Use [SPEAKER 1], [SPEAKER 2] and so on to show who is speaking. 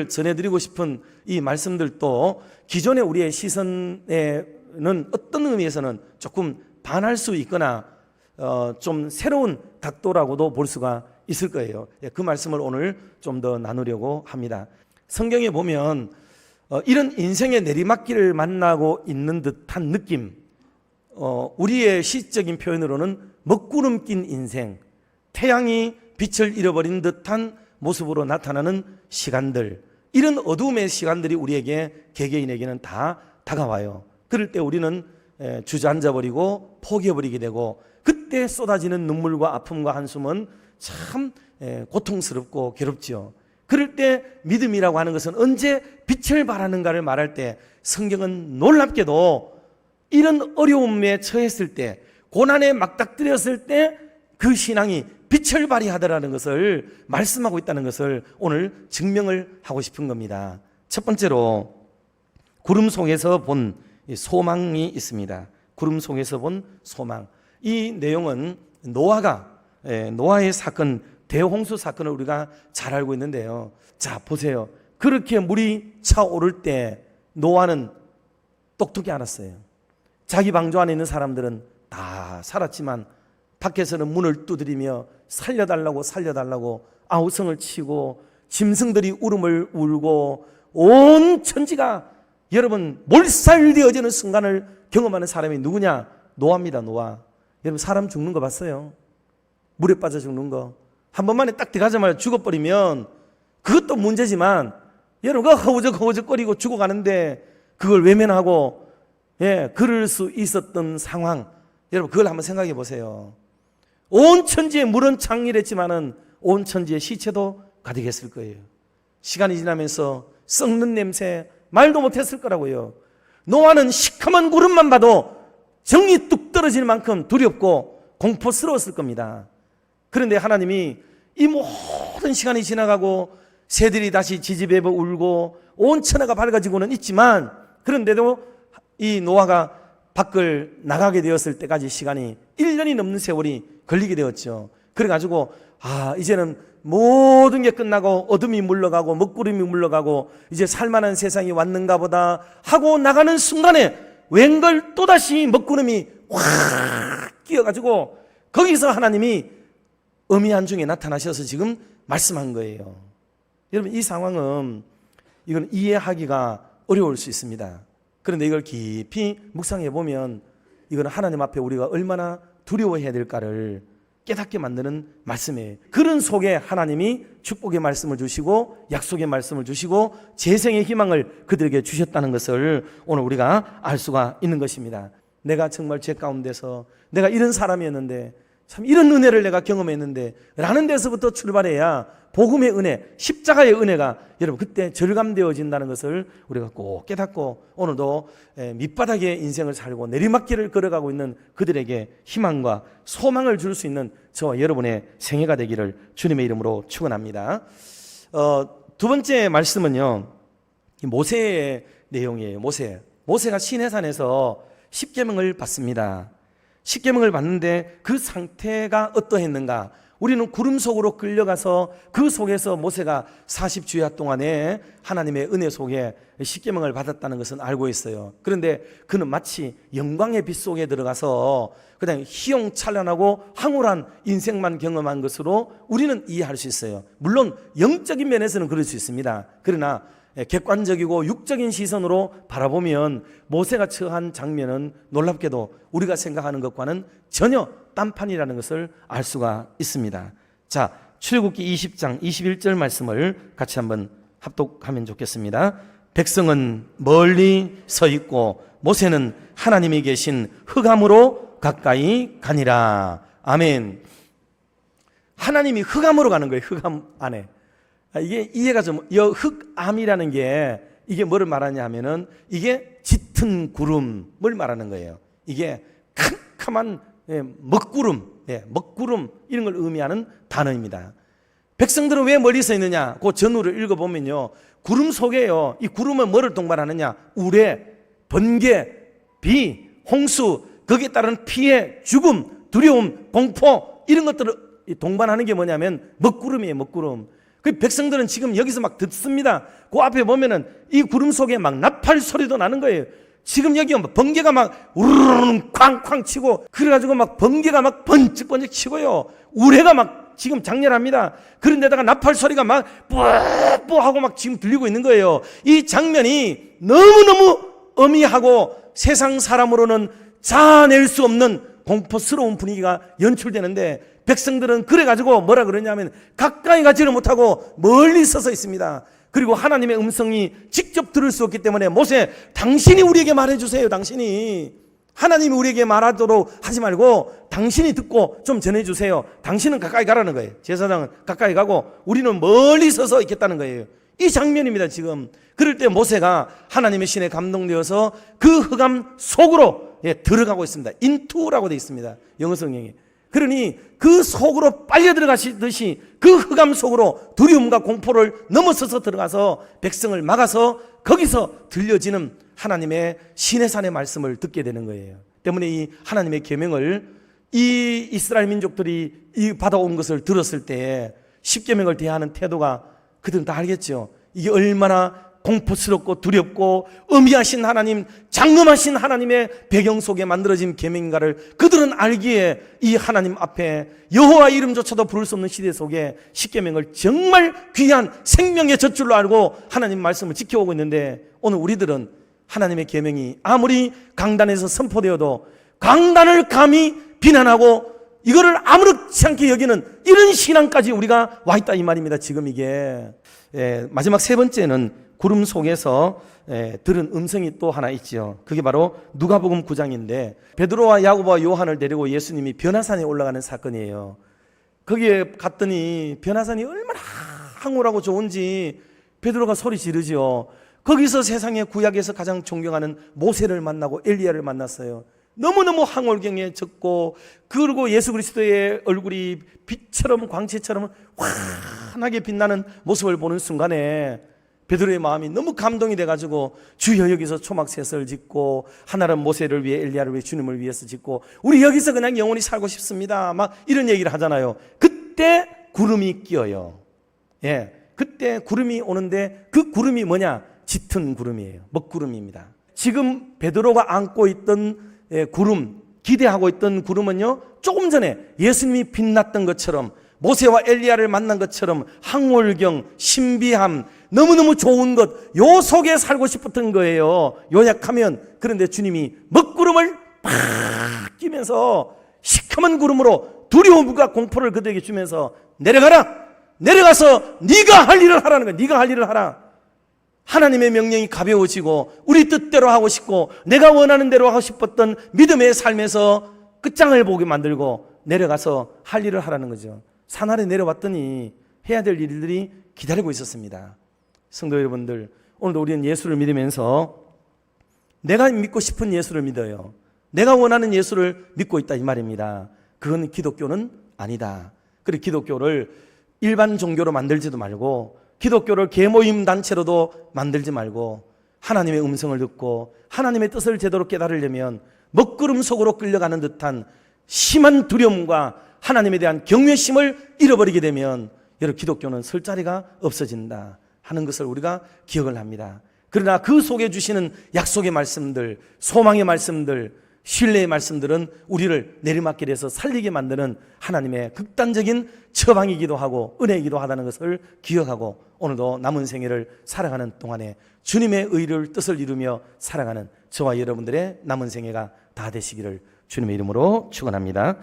[SPEAKER 1] 오늘 전해드리고 싶은 이 말씀들도 기존의 우리의 시선에는 어떤 의미에서는 조금 반할 수 있거나 좀 새로운 각도라고도 볼 수가 있을 거예요. 그 말씀을 오늘 좀 더 나누려고 합니다. 성경에 보면 이런 인생의 내리막길을 만나고 있는 듯한 느낌, 우리의 시적인 표현으로는 먹구름 낀 인생, 태양이 빛을 잃어버린 듯한 모습으로 나타나는 시간들, 이런 어두움의 시간들이 우리에게 개개인에게는 다 다가와요. 그럴 때 우리는 주저앉아버리고 포기해버리게 되고, 그때 쏟아지는 눈물과 아픔과 한숨은 참 고통스럽고 괴롭지요. 그럴 때 믿음이라고 하는 것은 언제 빛을 발하는가를 말할 때 성경은 놀랍게도 이런 어려움에 처했을 때, 고난에 막닥뜨렸을 때 그 신앙이 빛을 발휘하더라는 것을 말씀하고 있다는 것을 오늘 증명을 하고 싶은 겁니다. 첫 번째로 구름 속에서 본 소망이 있습니다. 구름 속에서 본 소망. 이 내용은 노아의 사건, 대홍수 사건을 우리가 잘 알고 있는데요. 자, 보세요. 그렇게 물이 차오를 때 노아는 똑똑히 알았어요. 자기 방주 안에 있는 사람들은 다 살았지만 밖에서는 문을 두드리며 살려달라고 아우성을 치고 짐승들이 울음을 울고 온 천지가 여러분 몰살되어지는 순간을 경험하는 사람이 누구냐? 노아입니다. 노아. 여러분 사람 죽는 거 봤어요? 물에 빠져 죽는 거. 한 번만에 딱 들어가자마자 죽어버리면 그것도 문제지만 여러분 그 허우적거리고 죽어가는데 그걸 외면하고 그럴 수 있었던 상황, 여러분 그걸 한번 생각해 보세요. 온 천지에 물은 창렬했지만은 온 천지의 시체도 가득했을 거예요. 시간이 지나면서 썩는 냄새 말도 못했을 거라고요. 노아는 시커먼 구름만 봐도 정이 뚝 떨어질 만큼 두렵고 공포스러웠을 겁니다. 그런데 하나님이 이 모든 시간이 지나가고 새들이 다시 지지배버 울고 온 천하가 밝아지고는 있지만, 그런데도 이 노아가 밖을 나가게 되었을 때까지 시간이 1년이 넘는 세월이 걸리게 되었죠. 그래가지고 이제는 모든 게 끝나고 어둠이 물러가고 먹구름이 물러가고 이제 살만한 세상이 왔는가 보다 하고 나가는 순간에 웬걸 또다시 먹구름이 확 끼어가지고 거기서 하나님이 어미한 중에 나타나셔서 지금 말씀한 거예요. 여러분 이 상황은 이건 이해하기가 어려울 수 있습니다. 그런데 이걸 깊이 묵상해 보면 이건 하나님 앞에 우리가 얼마나 두려워해야 될까를 깨닫게 만드는 말씀이에요. 그런 속에 하나님이 축복의 말씀을 주시고 약속의 말씀을 주시고 재생의 희망을 그들에게 주셨다는 것을 오늘 우리가 알 수가 있는 것입니다. 내가 정말 죄 가운데서 내가 이런 사람이었는데 참 이런 은혜를 내가 경험했는데 라는 데서부터 출발해야 복음의 은혜, 십자가의 은혜가 여러분 그때 절감되어진다는 것을 우리가 꼭 깨닫고 오늘도 밑바닥의 인생을 살고 내리막길을 걸어가고 있는 그들에게 희망과 소망을 줄 수 있는 저와 여러분의 생애가 되기를 주님의 이름으로 축원합니다. 두 번째 말씀은요, 모세의 내용이에요. 모세가 시내산에서 십계명을 받습니다. 십계명을 받는데 그 상태가 어떠했는가? 우리는 구름 속으로 끌려가서 그 속에서 모세가 40주야 동안에 하나님의 은혜 속에 십계명을 받았다는 것은 알고 있어요. 그런데 그는 마치 영광의 빛 속에 들어가서 그냥 희용찬란하고 황홀한 인생만 경험한 것으로 우리는 이해할 수 있어요. 물론 영적인 면에서는 그럴 수 있습니다. 그러나 객관적이고 육적인 시선으로 바라보면 모세가 처한 장면은 놀랍게도 우리가 생각하는 것과는 전혀 딴판이라는 것을 알 수가 있습니다. 자, 출애굽기 20장 21절 말씀을 같이 한번 합독하면 좋겠습니다. 백성은 멀리 서 있고 모세는 하나님이 계신 흑암으로 가까이 가니라. 아멘. 하나님이 흑암으로 가는 거예요. 흑암 안에. 이게 이해가 좀, 흑암이라는 게 이게 뭐를 말하냐 하면은 이게 짙은 구름을 말하는 거예요. 이게 캄캄한 먹구름 이런 걸 의미하는 단어입니다. 백성들은 왜 멀리 서 있느냐? 그 전후를 읽어보면요, 구름 속에요, 이 구름은 뭐를 동반하느냐? 우레, 번개, 비, 홍수, 거기에 따른 피해, 죽음, 두려움, 공포 이런 것들을 동반하는 게 뭐냐면 먹구름이에요. 먹구름. 그 백성들은 지금 여기서 막 듣습니다. 그 앞에 보면은 이 구름 속에 막 나팔 소리도 나는 거예요. 지금 여기 번개가 막 우르르 쾅쾅 치고, 그래가지고 막 번개가 막 번쩍번쩍 치고요. 우레가 막 지금 장렬합니다. 그런데다가 나팔 소리가 막 뿌뿌 하고 막 지금 들리고 있는 거예요. 이 장면이 너무너무 어미하고 세상 사람으로는 자아낼 수 없는 공포스러운 분위기가 연출되는데, 백성들은 그래가지고 뭐라 그러냐면 가까이 가지를 못하고 멀리 서서 있습니다. 그리고 하나님의 음성이 직접 들을 수 없기 때문에 모세, 당신이 우리에게 말해주세요. 당신이, 하나님이 우리에게 말하도록 하지 말고 당신이 듣고 좀 전해주세요. 당신은 가까이 가라는 거예요. 제사장은 가까이 가고 우리는 멀리 서서 있겠다는 거예요. 이 장면입니다 지금. 그럴 때 모세가 하나님의 신에 감동되어서 그 흑암 속으로 들어가고 있습니다. 인투라고 되어 있습니다, 영어 성경에. 그러니 그 속으로 빨려 들어가시듯이 그 흑암 속으로 두려움과 공포를 넘어서서 들어가서 백성을 막아서 거기서 들려지는 하나님의 시내산의 말씀을 듣게 되는 거예요. 때문에 이 하나님의 계명을 이 이스라엘 민족들이 이 받아온 것을 들었을 때 십계명을 대하는 태도가 그들은 다 알겠죠. 이게 얼마나 공포스럽고 두렵고 엄미하신 하나님, 장엄하신 하나님의 배경 속에 만들어진 계명인가를 그들은 알기에 이 하나님 앞에 여호와 이름조차도 부를 수 없는 시대 속에 십계명을 정말 귀한 생명의 젖줄로 알고 하나님 말씀을 지켜오고 있는데, 오늘 우리들은 하나님의 계명이 아무리 강단에서 선포되어도 강단을 감히 비난하고 이거를 아무렇지 않게 여기는 이런 신앙까지 우리가 와 있다 이 말입니다 지금 이게. 마지막 세 번째는 구름 속에서 들은 음성이 또 하나 있죠. 그게 바로 누가복음 9장인데 베드로와 야고보와 요한을 데리고 예수님이 변화산에 올라가는 사건이에요. 거기에 갔더니 변화산이 얼마나 황홀하고 좋은지 베드로가 소리 지르죠. 거기서 세상의 구약에서 가장 존경하는 모세를 만나고 엘리야를 만났어요. 너무너무 황홀경에 젖고, 그리고 예수 그리스도의 얼굴이 빛처럼 광채처럼 환하게 빛나는 모습을 보는 순간에 베드로의 마음이 너무 감동이 돼가지고 주여 여기서 초막셋을 짓고 하나는 모세를 위해 엘리야를 위해 주님을 위해서 짓고 우리 여기서 그냥 영원히 살고 싶습니다 막 이런 얘기를 하잖아요. 그때 구름이 끼어요. 그때 구름이 오는데 그 구름이 뭐냐? 짙은 구름이에요. 먹구름입니다. 지금 베드로가 안고 있던 구름, 기대하고 있던 구름은요, 조금 전에 예수님이 빛났던 것처럼 모세와 엘리야를 만난 것처럼 황홀경, 신비함, 너무너무 좋은 것, 요 속에 살고 싶었던 거예요. 요약하면. 그런데 주님이 먹구름을 팍 끼면서 시커먼 구름으로 두려움과 공포를 그들에게 주면서 내려가라! 내려가서 네가 할 일을 하라는 거야. 네가 할 일을 하라. 하나님의 명령이 가벼워지고 우리 뜻대로 하고 싶고 내가 원하는 대로 하고 싶었던 믿음의 삶에서 끝장을 보게 만들고 내려가서 할 일을 하라는 거죠. 산 아래 내려왔더니 해야 될 일들이 기다리고 있었습니다. 성도 여러분들, 오늘도 우리는 예수를 믿으면서 내가 믿고 싶은 예수를 믿어요. 내가 원하는 예수를 믿고 있다 이 말입니다. 그건 기독교는 아니다. 그리고 기독교를 일반 종교로 만들지도 말고 기독교를 계모임 단체로도 만들지 말고 하나님의 음성을 듣고 하나님의 뜻을 제대로 깨달으려면 먹구름 속으로 끌려가는 듯한 심한 두려움과 하나님에 대한 경외심을 잃어버리게 되면 여러분 기독교는 설 자리가 없어진다 하는 것을 우리가 기억을 합니다. 그러나 그 속에 주시는 약속의 말씀들, 소망의 말씀들, 신뢰의 말씀들은 우리를 내리막길에 서 살리게 만드는 하나님의 극단적인 처방이기도 하고 은혜이기도 하다는 것을 기억하고 오늘도 남은 생애를 살아가는 동안에 주님의 의를 뜻을 이루며 살아가는 저와 여러분들의 남은 생애가 다 되시기를 주님의 이름으로 축원합니다.